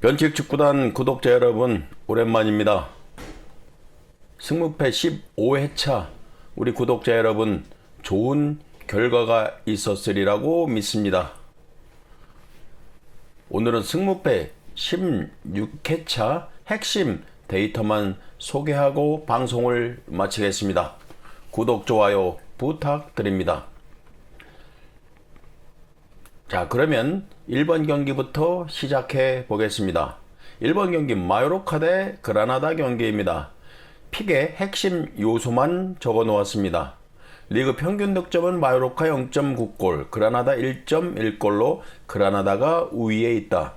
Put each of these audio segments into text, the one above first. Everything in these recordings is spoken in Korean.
변칙축구단 구독자 여러분, 오랜만입니다. 승무패 15회차 우리 구독자 여러분, 좋은 결과가 있었으리라고 믿습니다. 오늘은 승무패 16회차 핵심 데이터만 소개하고 방송을 마치겠습니다. 구독, 좋아요 부탁드립니다. 자, 그러면 1번 경기부터 시작해 보겠습니다. 1번 경기 마요르카 대 그라나다 경기입니다. 픽의 핵심 요소만 적어 놓았습니다. 리그 평균 득점은 마요르카 0.9골, 그라나다 1.1골로 그라나다가 우위에 있다.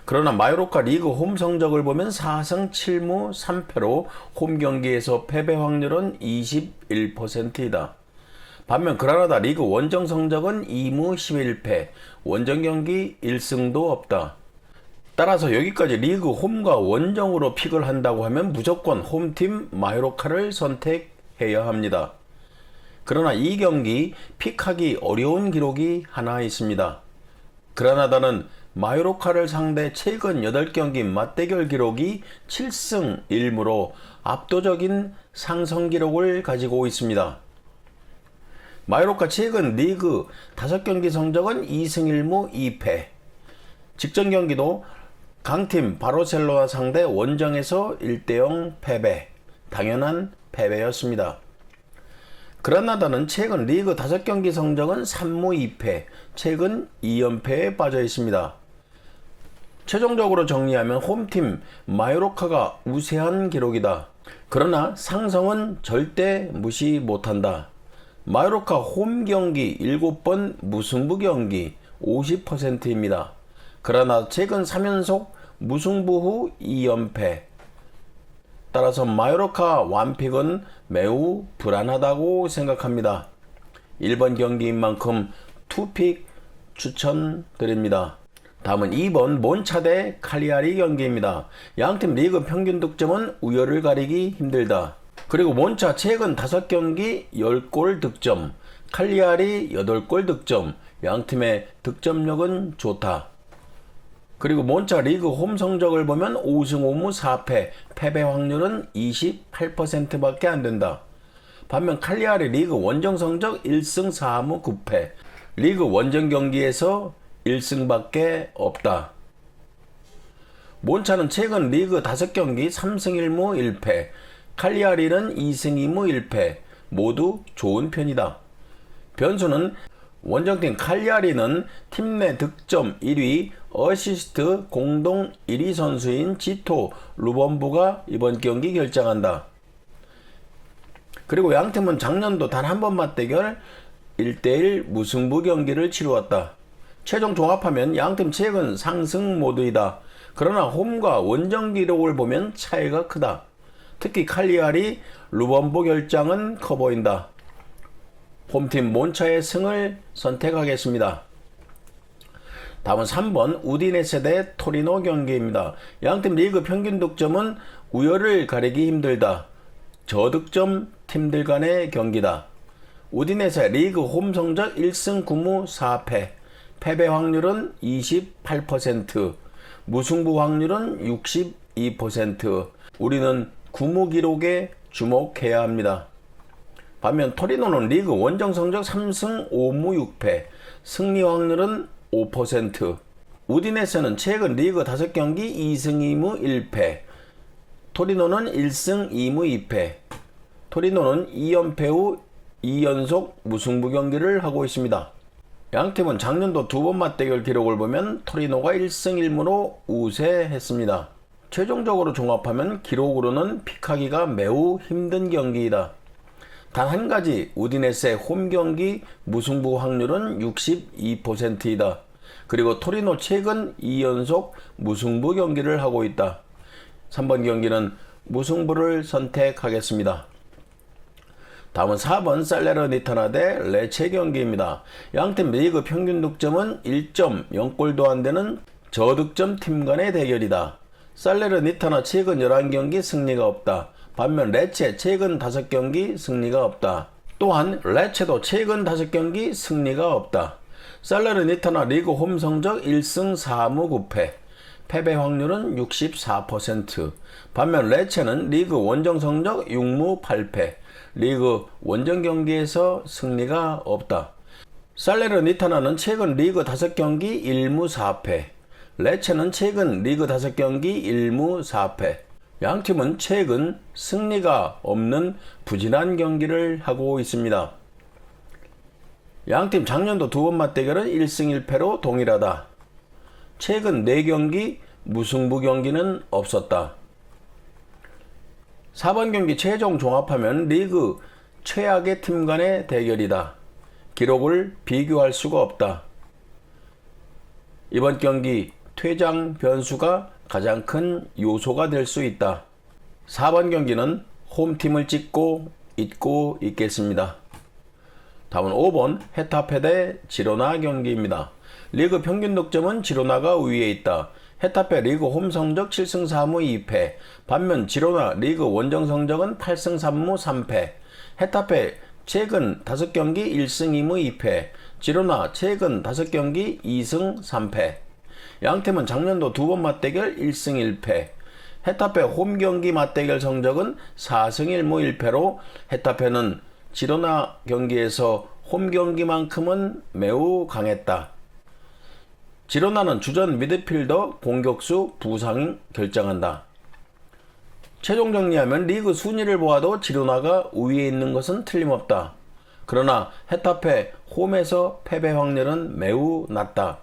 그러나 마요르카 리그 홈 성적을 보면 4승 7무 3패로 홈 경기에서 패배 확률은 21%이다. 반면 그라나다 리그 원정 성적은 2무 11패, 원정 경기 1승도 없다. 따라서 여기까지 리그 홈과 원정으로 픽을 한다고 하면 무조건 홈팀 마요르카를 선택해야 합니다. 그러나 이 경기 픽하기 어려운 기록이 하나 있습니다. 그라나다는 마요르카를 상대 최근 8경기 맞대결 기록이 7승 1무로 압도적인 상승 기록을 가지고 있습니다. 마요르카 최근 리그 5경기 성적은 2승 1무 2패. 직전 경기도 강팀 바르셀로나 상대 원정에서 1대0 패배. 당연한 패배였습니다. 그라나다는 최근 리그 5경기 성적은 3무 2패. 최근 2연패에 빠져 있습니다. 최종적으로 정리하면 홈팀 마요르카가 우세한 기록이다. 그러나 상성은 절대 무시 못한다. 마요르카 홈 경기 7번 무승부 경기 50%입니다. 그러나 최근 3연속 무승부 후 2연패. 따라서 마요르카 완픽은 매우 불안하다고 생각합니다. 1번 경기인 만큼 투픽 추천드립니다. 다음은 2번 몬차 대 칼리아리 경기입니다. 양팀 리그 평균 득점은 우열을 가리기 힘들다. 그리고 몬차 최근 5경기 10골 득점, 칼리아리 8골 득점, 양팀의 득점력은 좋다. 그리고 몬차 리그 홈 성적을 보면 5승 5무 4패, 패배 확률은 28%밖에 안 된다. 반면 칼리아리 리그 원정 성적 1승 4무 9패, 리그 원정 경기에서 1승밖에 없다. 몬차는 최근 리그 5경기 3승 1무 1패, 칼리아리는 2승 2무 1패, 모두 좋은 편이다. 변수는 원정팀 칼리아리는 팀 내 득점 1위, 어시스트 공동 1위 선수인 지토 루범부가 이번 경기 결정한다. 그리고 양팀은 작년도 단 한 번 맞대결 1대1 무승부 경기를 치루었다. 최종 종합하면 양팀 최근 상승 모드이다. 그러나 홈과 원정 기록을 보면 차이가 크다. 특히 칼리아리 루범보 결장은 커 보인다. 홈팀 몬차의 승을 선택하겠습니다. 다음은 3번 우디네세 대 토리노 경기입니다. 양팀 리그 평균 득점은 우열을 가리기 힘들다. 저득점 팀들 간의 경기다. 우디네세 리그 홈 성적 1승 9무 4패, 패배 확률은 28%, 무승부 확률은 62%. 우리는 9무 기록에 주목해야 합니다. 반면 토리노는 리그 원정 성적 3승 5무 6패, 승리 확률은 5%. 우디네세는 최근 리그 5경기 2승 2무 1패, 토리노는 1승 2무 2패. 토리노는 2연패 후 2연속 무승부 경기를 하고 있습니다. 양팀은 작년도 2번 맞대결 기록을 보면 토리노가 1승 1무로 우세했습니다. 최종적으로 종합하면 기록으로는 픽하기가 매우 힘든 경기이다. 단 한 가지 우디네세 홈 경기 무승부 확률은 62%이다. 그리고 토리노 최근 2연속 무승부 경기를 하고 있다. 3번 경기는 무승부를 선택하겠습니다. 다음은 4번 살레르니타나 대 레체 경기입니다. 양팀 리그 평균 득점은 1.0골도 안 되는 저득점 팀 간의 대결이다. 살레르니타나 최근 11경기 승리가 없다. 반면 레체 최근 5경기 승리가 없다. 또한 레체도 최근 5경기 승리가 없다. 살레르니타나 리그 홈 성적 1승 4무 9패, 패배 확률은 64%. 반면 레체는 리그 원정 성적 6무 8패. 리그 원정 경기에서 승리가 없다. 살레르니타나는 최근 리그 5경기 1무 4패. 레체는 최근 리그 5경기 1무 4패. 양 팀은 최근 승리가 없는 부진한 경기를 하고 있습니다. 양팀 작년도 두 번 맞대결은 1승 1패로 동일하다. 최근 4경기 무승부 경기는 없었다. 4번 경기 최종 종합하면 리그 최악의 팀 간의 대결이다. 기록을 비교할 수가 없다. 이번 경기 퇴장 변수가 가장 큰 요소가 될 수 있다. 4번 경기는 홈팀을 찍고 있고 있겠습니다. 다음은 5번 헤타페 대 지로나 경기입니다. 리그 평균 득점은 지로나가 우위에 있다. 헤타페 리그 홈 성적 7승 4무 2패. 반면 지로나 리그 원정 성적은 8승 3무 3패. 헤타페 최근 5경기 1승 2무 2패. 지로나 최근 5경기 2승 3패. 양팀은 작년도 두 번 맞대결 1승 1패. 헤타페 홈 경기 맞대결 성적은 4승 1무 1패로 헤타페는 지로나 경기에서 홈 경기만큼은 매우 강했다. 지로나는 주전 미드필더 공격수 부상이 결정한다. 최종 정리하면 리그 순위를 보아도 지로나가 우위에 있는 것은 틀림없다. 그러나 헤타페 홈에서 패배 확률은 매우 낮다.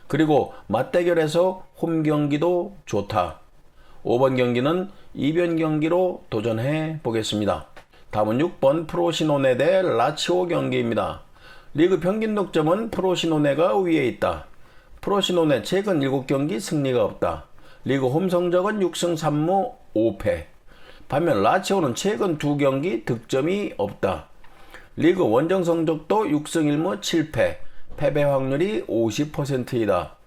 그리고 맞대결에서 홈 경기도 좋다. 5번 경기는 이변 경기로 도전해 보겠습니다. 다음은 6번 프로시노네 대 라치오 경기입니다. 리그 평균 득점은 프로시노네가 위에 있다. 프로시노네 최근 7경기 승리가 없다. 리그 홈 성적은 6승 3무 5패. 반면 라치오는 최근 2경기 득점이 없다. 리그 원정 성적도 6승 1무 7패. 패배 확률이 50%이다.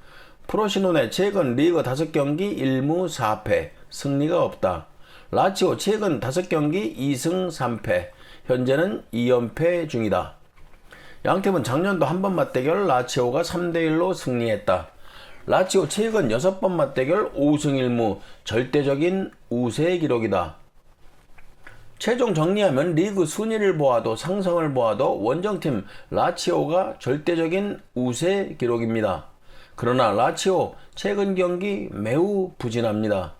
프로시노네 최근 리그 5경기 1무 4패. 승리가 없다. 라치오 최근 5경기 2승 3패. 현재는 2연패 중이다. 양팀은 작년도 한 번 맞대결 라치오가 3대1로 승리했다. 라치오 최근 6번 맞대결 5승 1무 절대적인 우세 기록이다. 최종 정리하면 리그 순위를 보아도 상성을 보아도 원정팀 라치오가 절대적인 우세 기록입니다. 그러나 라치오 최근 경기 매우 부진합니다.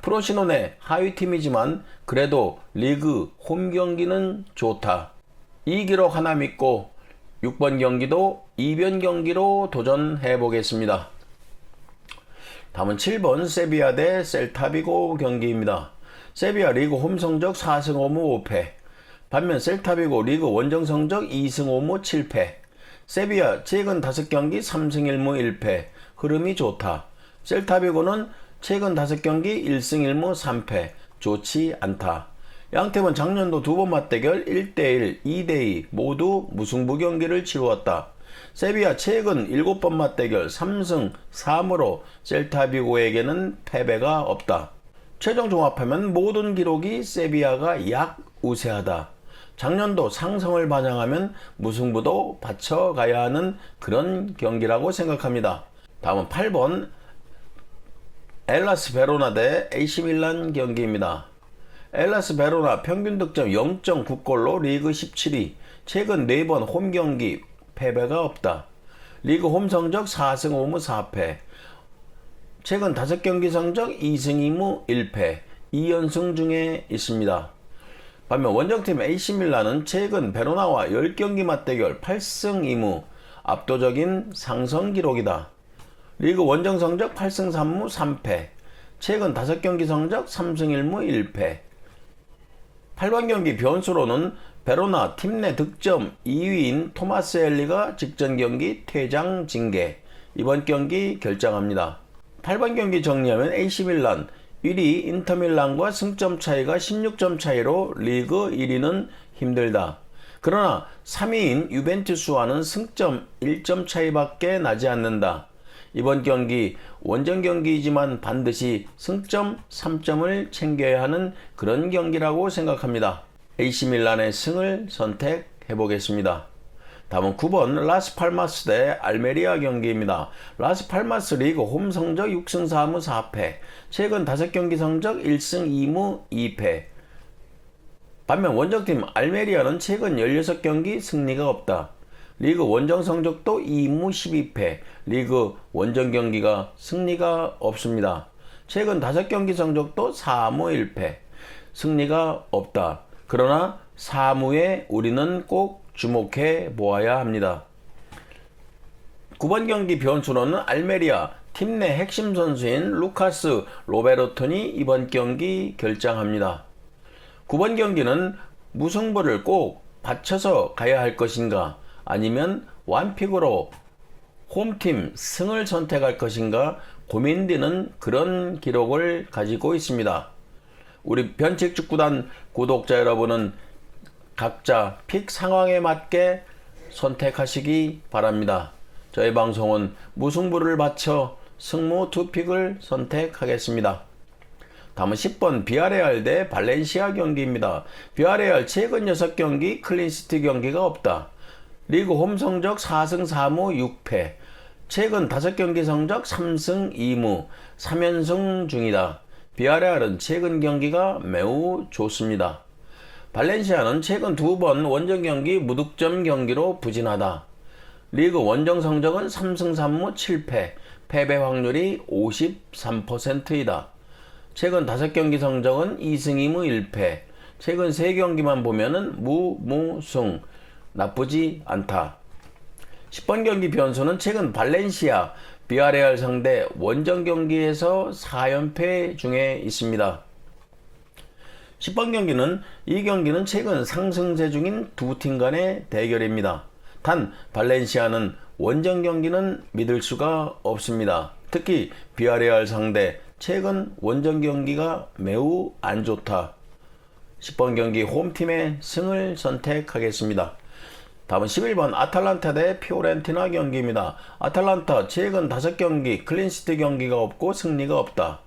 프로시노네 하위팀이지만 그래도 리그 홈 경기는 좋다. 이 기록 하나 믿고 6번 경기도 이변 경기로 도전해 보겠습니다. 다음은 7번 세비야 대 셀타비고 경기입니다. 세비야 리그 홈 성적 4승 5무 5패. 반면 셀타비고 리그 원정 성적 2승 5무 7패. 세비야 최근 5경기 3승 1무 1패. 흐름이 좋다. 셀타비고는 최근 5경기 1승 1무 3패. 좋지 않다. 양팀은 작년도 두 번 맞대결 1대1, 2대2 모두 무승부 경기를 치루었다. 세비야 최근 7번 맞대결 3승 3무로 셀타비고에게는 패배가 없다. 최종 종합하면 모든 기록이 세비야가 약 우세하다. 작년도 상성을 반영하면 무승부도 받쳐가야 하는 그런 경기라고 생각합니다. 다음은 8번 엘라스 베로나 대 AC 밀란 경기입니다. 엘라스 베로나 평균 득점 0.9골로 리그 17위. 최근 4번 홈 경기 패배가 없다. 리그 홈 성적 4승 5무 4패. 최근 5경기 성적 2승 2무 1패. 2연승 중에 있습니다. 반면 원정팀 AC밀란은 최근 베로나와 10경기 맞대결 8승 2무 압도적인 상승 기록이다. 리그 원정 성적 8승 3무 3패. 최근 5경기 성적 3승 1무 1패. 8번 경기 변수로는 베로나 팀 내 득점 2위인 토마스 엘리가 직전 경기 퇴장 징계. 이번 경기 결정합니다. 8번 경기 정리하면 AC밀란 1위 인터밀란과 승점 차이가 16점 차이로 리그 1위는 힘들다. 그러나 3위인 유벤투스와는 승점 1점 차이밖에 나지 않는다. 이번 경기 원정 경기이지만 반드시 승점 3점을 챙겨야 하는 그런 경기라고 생각합니다. AC밀란의 승을 선택해 보겠습니다. 다음은 9번 라스팔마스 대 알메리아 경기입니다. 라스팔마스 리그 홈 성적 6승 4무 4패. 최근 5경기 성적 1승 2무 2패. 반면 원정팀 알메리아는 최근 16경기 승리가 없다. 리그 원정 성적도 2무 12패. 리그 원정 경기가 승리가 없습니다. 최근 5경기 성적도 4무 1패. 승리가 없다. 그러나 4무에 우리는 꼭 주목해 보아야 합니다. 9번 경기 변수로는 알메리아 팀 내 핵심 선수인 루카스 로베르톤이 이번 경기 결장합니다. 9번 경기는 무승부를 꼭 받쳐서 가야 할 것인가, 아니면 완픽으로 홈팀 승을 선택할 것인가 고민되는 그런 기록을 가지고 있습니다. 우리 변칙축구단 구독자 여러분은 각자 픽 상황에 맞게 선택하시기 바랍니다. 저희 방송은 무승부를 바쳐 승무 2픽을 선택하겠습니다. 다음은 10번 비아레알 대 발렌시아 경기입니다. 비아레알 최근 6경기 클린시트 경기가 없다. 리그 홈 성적 4승 4무 6패. 최근 5경기 성적 3승 2무 3연승 중이다. 비아레알은 최근 경기가 매우 좋습니다. 발렌시아는 최근 2번 원정 경기 무득점 경기로 부진하다. 리그 원정 성적은 3승 3무 7패, 패배 확률이 53%이다. 최근 5경기 성적은 2승 2무 1패, 최근 3경기만 보면은 무승, 나쁘지 않다. 10번 경기 변수는 최근 발렌시아, 비아레알 상대 원정 경기에서 4연패 중에 있습니다. 10번 경기는 이 경기는 최근 상승세 중인 두 팀 간의 대결입니다. 단 발렌시아는 원정 경기는 믿을 수가 없습니다. 특히 비아레알 상대 최근 원정 경기가 매우 안 좋다. 10번 경기 홈팀의 승을 선택하겠습니다. 다음은 11번 아탈란타 대 피오렌티나 경기입니다. 아탈란타 최근 5경기 클린시트 경기가 없고 승리가 없다.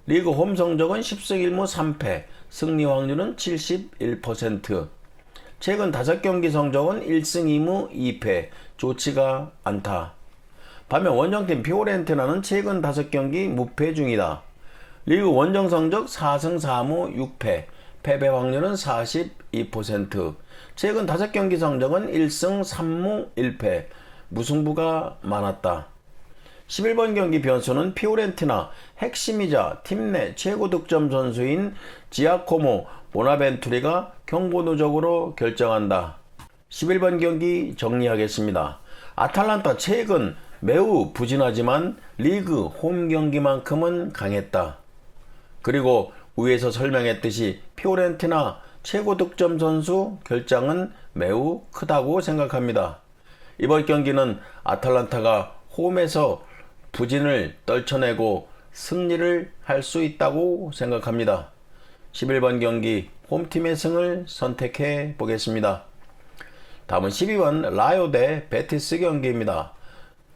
리그 홈 성적은 10승 1무 3패, 승리 확률은 71%. 최근 5경기 성적은 1승 2무 2패, 좋지가 않다. 반면 원정팀 피오렌티나는 최근 5경기 무패 중이다. 리그 원정 성적 4승 4무 6패, 패배 확률은 42%. 최근 5경기 성적은 1승 3무 1패, 무승부가 많았다. 11번 경기 변수는 피오렌티나 핵심이자 팀 내 최고 득점 선수인 지아코모 보나벤투리가 경고 누적으로 결정한다. 11번 경기 정리하겠습니다. 아탈란타 최근 매우 부진하지만 리그 홈 경기만큼은 강했다. 그리고 위에서 설명했듯이 피오렌티나 최고 득점 선수 결장은 매우 크다고 생각합니다. 이번 경기는 아탈란타가 홈에서 부진을 떨쳐내고 승리를 할 수 있다고 생각합니다. 11번 경기 홈팀의 승을 선택해 보겠습니다. 다음은 12번 라요 대 베티스 경기입니다.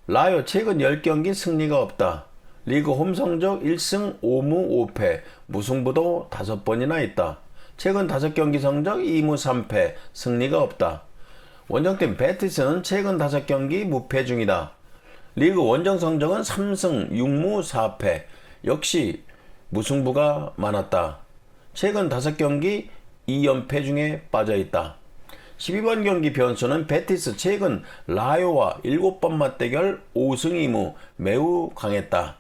라요 최근 10경기 승리가 없다. 리그 홈 성적 1승 5무 5패, 무승부도 5번이나 있다. 최근 5경기 성적 2무 3패, 승리가 없다. 원정팀 베티스는 최근 5경기 무패 중이다. 리그 원정 성적은 3승 6무 4패, 역시 무승부가 많았다. 최근 5경기 2연패 중에 빠져있다. 12번 경기 변수는 베티스 최근 라요와 7번 맞대결 5승 2무 매우 강했다.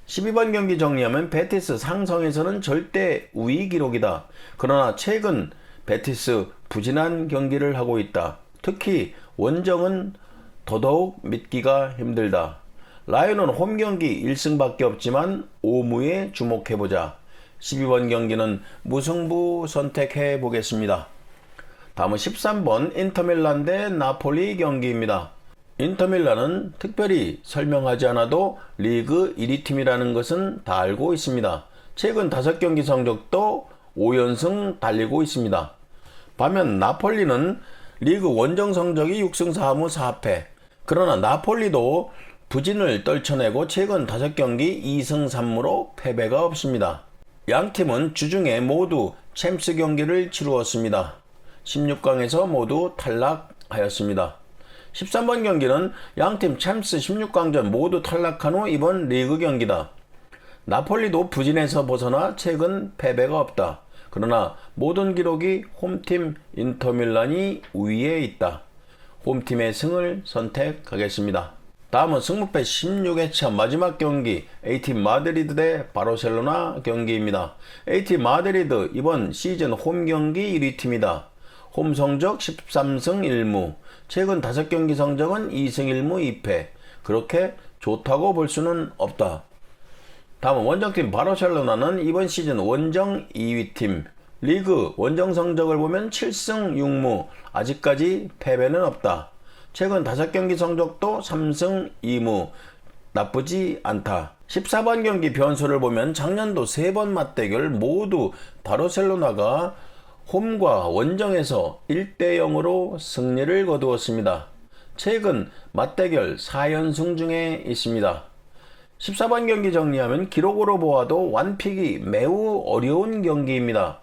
12번 경기 정리하면 베티스 상성에서는 절대 우위 기록이다. 그러나 최근 베티스 부진한 경기를 하고 있다. 특히 원정은 더더욱 믿기가 힘들다. 라이온은 홈 경기 1승밖에 없지만 5무에 주목해보자. 12번 경기는 무승부 선택해 보겠습니다. 다음은 13번 인터밀란 대 나폴리 경기입니다. 인터밀란은 특별히 설명하지 않아도 리그 1위 팀이라는 것은 다 알고 있습니다. 최근 5경기 성적도 5연승 달리고 있습니다. 반면 나폴리는 리그 원정 성적이 6승 4무 4패. 그러나 나폴리도 부진을 떨쳐내고 최근 5경기 2승 3무로 패배가 없습니다. 양 팀은 주중에 모두 챔스 경기를 치루었습니다. 16강에서 모두 탈락 하였습니다. 13번 경기는 양팀 챔스 16강전 모두 탈락한 후 이번 리그 경기다. 나폴리도 부진에서 벗어나 최근 패배가 없다. 그러나 모든 기록이 홈팀 인터밀란이 우위에 있다. 홈팀의 승을 선택하겠습니다. 다음은 승무패 16회차 마지막 경기 A팀 마드리드 대 바르셀로나 경기입니다. A팀 마드리드 이번 시즌 홈 경기 1위 팀이다. 홈 성적 13승 1무, 최근 5경기 성적은 2승 1무 2패. 그렇게 좋다고 볼 수는 없다. 다음은 원정팀 바르셀로나는 이번 시즌 원정 2위 팀. 리그 원정 성적을 보면 7승 6무, 아직까지 패배는 없다. 최근 5경기 성적도 3승 2무, 나쁘지 않다. 14번 경기 변수를 보면 작년도 3번 맞대결 모두 바르셀로나가 홈과 원정에서 1대0으로 승리를 거두었습니다. 최근 맞대결 4연승 중에 있습니다. 14번 경기 정리하면 기록으로 보아도 완픽이 매우 어려운 경기입니다.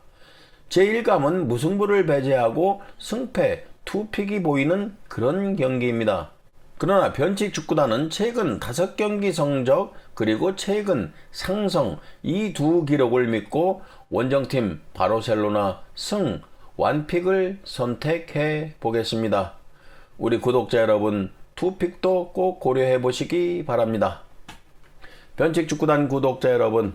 제1감은 무승부를 배제하고 승패 2픽이 보이는 그런 경기입니다. 그러나 변칙 축구단은 최근 5경기 성적 그리고 최근 상성 이 두 기록을 믿고 원정팀 바르셀로나 승 완픽을 선택해 보겠습니다. 우리 구독자 여러분 2픽도 꼭 고려해 보시기 바랍니다. 변칙 축구단 구독자 여러분,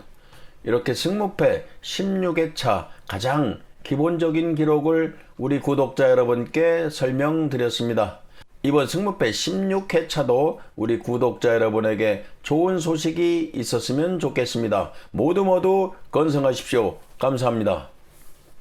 이렇게 승무패 16회차 가장 기본적인 기록을 우리 구독자 여러분께 설명드렸습니다. 이번 승무패 16회차도 우리 구독자 여러분에게 좋은 소식이 있었으면 좋겠습니다. 모두 건승하십시오. 감사합니다.